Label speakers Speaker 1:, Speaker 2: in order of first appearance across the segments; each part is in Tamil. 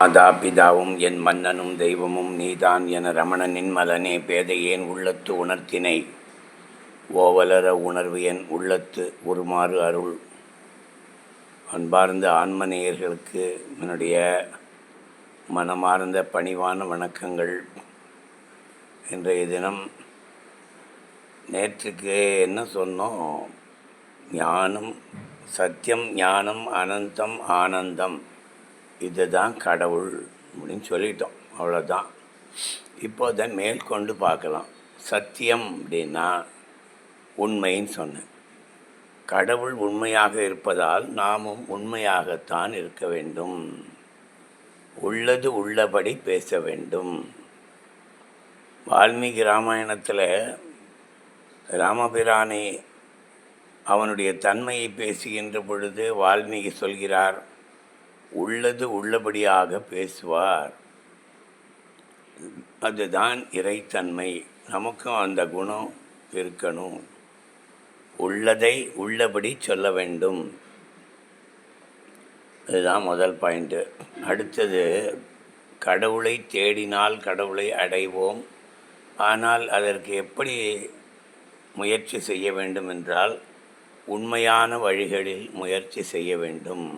Speaker 1: மாதா பிதாவும் என் மன்னனும் தெய்வமும் நீதான் என ரமணனின் மலனே பேதையேன் உள்ளத்து உணர்த்தினை ஓவலர உணர்வு என் உள்ளத்து உருமாறு அருள். அன்பார்ந்த ஆன்மநேயர்களுக்கு என்னுடைய மனமார்ந்த பணிவான வணக்கங்கள். இன்றைய தினம் நேற்றுக்கு என்ன சொன்னோம்? ஞானம், சத்தியம், ஞானம், அனந்தம், ஆனந்தம், இதுதான் கடவுள் அப்படின்னு சொல்லிட்டோம். அவ்வளோதான். இப்போ அதை மேற்கொண்டு பார்க்கலாம். சத்தியம் அப்படின்னா உண்மைன்னு சொன்னேன். கடவுள் உண்மையாக இருப்பதால் நாமும் உண்மையாகத்தான் இருக்க வேண்டும். உள்ளது உள்ளபடி பேச வேண்டும். வால்மீகி ராமாயணத்தில் ராமபிரானை அவனுடைய தன்மையை பேசுகின்ற பொழுது வால்மீகி சொல்கிறார், உள்ளது உள்ளபடியாக பேசுவார். அதுதான் இறைத்தன்மை. நமக்கும் அந்த குணம் இருக்கணும். உள்ளதை உள்ளபடி சொல்ல வேண்டும். இதுதான் முதல் பாயிண்ட்டு. அடுத்தது, கடவுளை தேடினால் கடவுளை அடைவோம். ஆனால் அதற்கு எப்படி முயற்சி செய்ய வேண்டும் என்றால் உண்மையான வழிகளில் முயற்சி செய்ய வேண்டும்.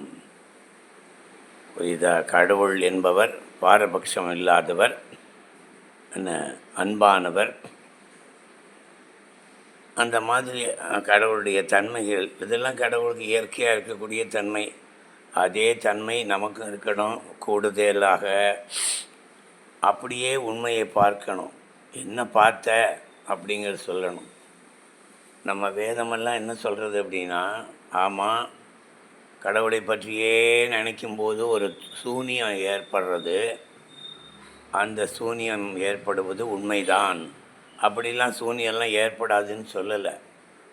Speaker 1: கடவுள் என்பவர் பாரபட்சம் இல்லாதவர், அன்பானவர். அந்த மாதிரி கடவுளுடைய தன்மைகள் இதெல்லாம் கடவுளுக்கு இயற்கையாக இருக்கக்கூடிய தன்மை. அதே தன்மை நமக்கும் இருக்கணும். கூடுதலாக அப்படியே உண்மையை பார்க்கணும். என்ன பார்த்த அப்படிங்கிறது சொல்லணும். நம்ம வேதமெல்லாம் என்ன சொல்கிறது அப்படின்னா, ஆமாம், கடவுளை பற்றியே நினைக்கும்போது ஒரு சூனியம் ஏற்படுறது. அந்த சூனியம் ஏற்படுவது உண்மைதான். அப்படிலாம் சூனியம்லாம் ஏற்படாதுன்னு சொல்லலை.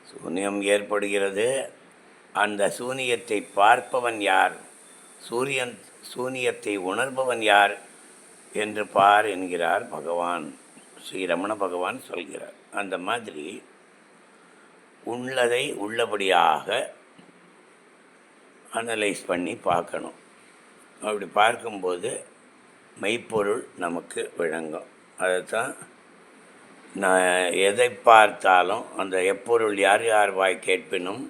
Speaker 1: சூனியம் ஏற்படுகிறது. அந்த சூனியத்தை பார்ப்பவன் யார், சூனியத்தை உணர்பவன் யார் என்று பார் என்கிறார் பகவான். ஸ்ரீரமண பகவான் சொல்கிறார். அந்த மாதிரி உள்ளதை உள்ளபடியாக அனலைஸ் பண்ணி பார்க்கணும். அப்படி பார்க்கும்போது மெய்ப்பொருள் நமக்கு விளங்கும். அதைத்தான் நான் எதை பார்த்தாலும் அந்த எப்பொருள் யார் யார் வாய் கேட்பினும்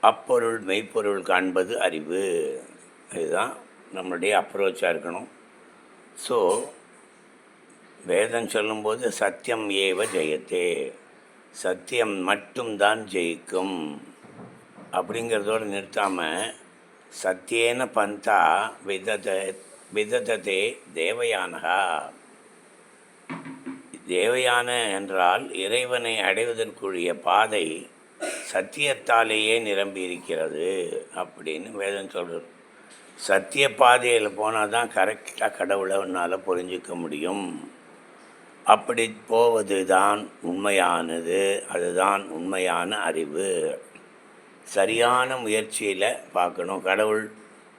Speaker 1: அப்பொருள் மெய்ப்பொருள் காண்பது அறிவு. இதுதான் நம்மளுடைய அப்ரோச்சாக இருக்கணும். ஸோ வேதம் சொல்லும்போது சத்தியம் ஏவ ஜெயத்தே, சத்தியம் மட்டும்தான் ஜெயிக்கும் அப்படிங்கிறதோடு நிறுத்தாமல் சத்தியேன பந்தா விதததே தேவயானகா. தேவயான என்றால் இறைவனை அடைவதற்குரிய பாதை சத்தியத்தாலேயே நிரம்பி இருக்கிறது அப்படின்னு வேதம் சொல்கிறது. சத்திய பாதையில் போனால் தான் கரெக்டாக கடவுளை உன்னால் புரிஞ்சிக்க முடியும். அப்படி போவது தான் உண்மையானது. அதுதான் உண்மையான அறிவு. சரியான முயற்சியில் பார்க்கணும். கடவுள்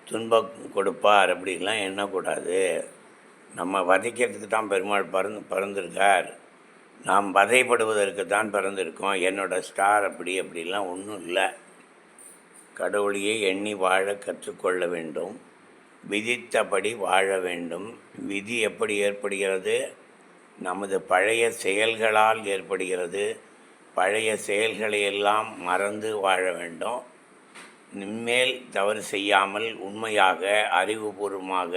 Speaker 1: துன்பம் கொடுப்பார் அப்படின்லாம் எண்ணக்கூடாது. நம்ம வதைக்கிறதுக்கு தான் பெருமாள் பிறந்திருக்கார். நாம் வதைப்படுவதற்கு தான் பிறந்திருக்கோம். என்னோடய ஸ்டார் அப்படிலாம் ஒன்றும் இல்லை. கடவுளையே எண்ணி வாழ கற்றுக்கொள்ள வேண்டும். விதித்தபடி வாழ வேண்டும். விதி எப்படி ஏற்படுகிறது? நமது பழைய செயல்களால் ஏற்படுகிறது. பழைய செயல்களை எல்லாம் மறந்து வாழ வேண்டும். இனிமேல் தவறு செய்யாமல் உண்மையாக அறிவுபூர்வமாக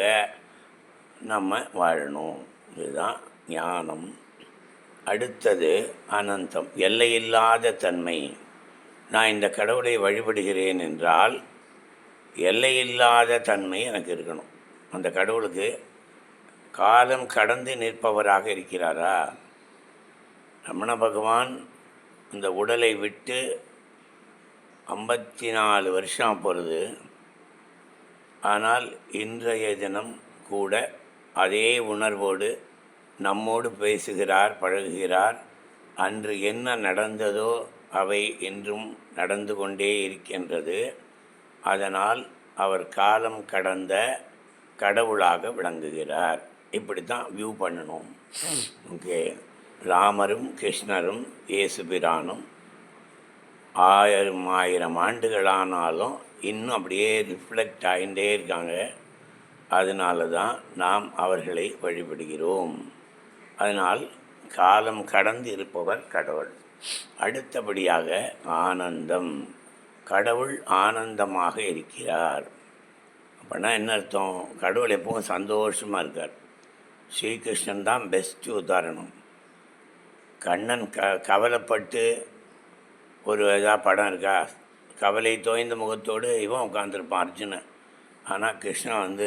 Speaker 1: நம்ம வாழணும். இதுதான் ஞானம். அடுத்தது அனந்தம், எல்லையில்லாத தன்மை. நான் இந்த கடவுளை வழிபடுகிறேன் என்றால் எல்லையில்லாத தன்மை எனக்கு இருக்கணும். அந்த கடவுளுக்கு காலம் கடந்து நிற்பவராக இருக்கிறாரா? ரமண பகவான் இந்த உடலை விட்டு 54 வருஷம் போகிறது. ஆனால் இன்றைய தினம் கூட அதே உணர்வோடு நம்மோடு பேசுகிறார், பழகுகிறார். அன்று என்ன நடந்ததோ அவை இன்றும் நடந்து கொண்டே இருக்கின்றது. அதனால் அவர் காலம் கடந்த கடவுளாக விளங்குகிறார். இப்படி தான் வியூ பண்ணணும். ஓகே. ராமரும் கிருஷ்ணரும் இயேசுபிரானும் 1000 ஆண்டுகளானாலும் இன்னும் அப்படியே ரிஃப்ளெக்ட் ஆகிட்டே இருக்காங்க. அதனால தான் நாம் அவர்களை வழிபடுகிறோம். அதனால் காலம் கடந்து இருப்பவர் கடவுள். அடுத்தபடியாக ஆனந்தம். கடவுள் ஆனந்தமாக இருக்கிறார். அப்படின்னா என்ன அர்த்தம்? கடவுள் எப்பவும் சந்தோஷமாக இருக்கார். ஸ்ரீகிருஷ்ணன் தான் பெஸ்ட்டு உதாரணம். கண்ணன் கவலைப்பட்டு ஒரு இதாக படம் இருக்கா, கவலை தோய்ந்த முகத்தோடு இவன் உட்காந்துருப்பான் அர்ஜுனன். ஆனால் கிருஷ்ணன்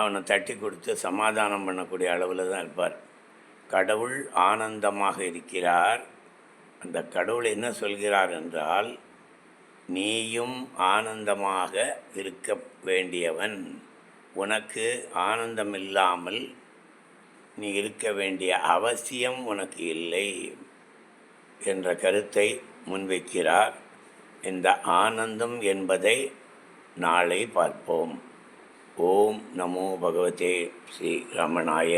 Speaker 1: அவனை தட்டி கொடுத்து சமாதானம் பண்ணக்கூடிய அளவில் தான் இருப்பார். கடவுள் ஆனந்தமாக இருக்கிறார். அந்த கடவுள் என்ன சொல்கிறார் என்றால், நீயும் ஆனந்தமாக இருக்க வேண்டியவன், உனக்கு ஆனந்தம் இல்லாமல் நீ இருக்க வேண்டிய அவசியம் உனக்கு இல்லை என்ற கருத்தை முன்வைக்கிறார். இந்த ஆனந்தம் என்பதை நாளை பார்ப்போம். ஓம் நமோ பகவதே ஸ்ரீ ரமணாய.